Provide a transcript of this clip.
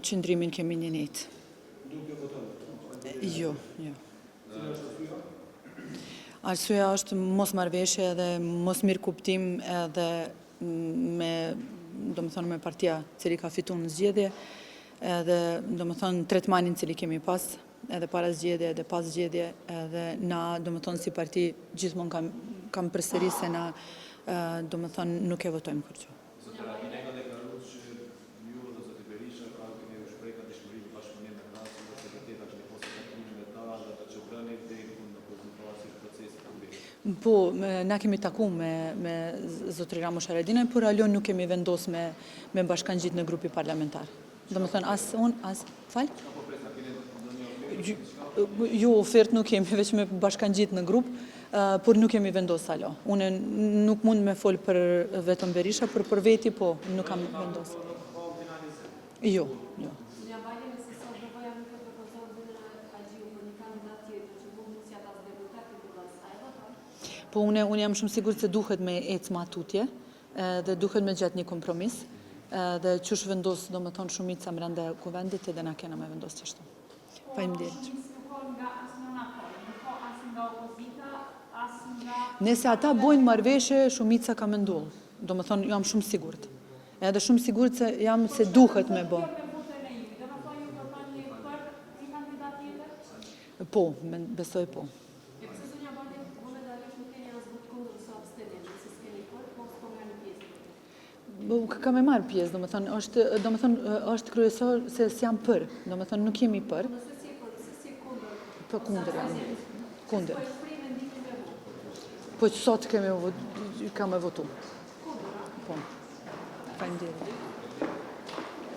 qëndrimin kemi një net. Jo. Arsyeja është mos marrëveshje dhe mos mirë kuptim edhe me partia cili ka fituar në zgjedhje, edhe tretmanin cili kemi pas, edhe para zgjedhje, edhe pas zgjedhje, edhe na si parti gjithmonë kam përsëri se na nuk e votojmë kur gjë. Po, na kemi taku me zotëri Ramush Haradinaj, por alon nuk kemi vendos me bashkangjit në grupi parlamentar. As unë, as... Falë? Jo, ofert nuk kemi, veç me bashkangjit në grup, por nuk kemi vendos alo. Unë nuk mund me folë për vetëm Berisha, por për veti, po, nuk kam vendos. Jo. Po unë jam shumë sigur se duhet me ecë ma tutje dhe duhet me gjatë një kompromis dhe qësh vendos shumica mrenda kuvendit edhe na kena me vendos qështu. Faleminderit. Nëse ata bojnë marrëveshje, shumica ka me ndollë. Jam shumë sigurt. Edhe shumë sigurt se jam se duhet me bo. Po, besoj po. Ka me marrë pjesë, është kryesor se s'jam për, nuk jemi për. Po kundër jam. Kundër. Po sot kam e votu. Po. Faleminderit.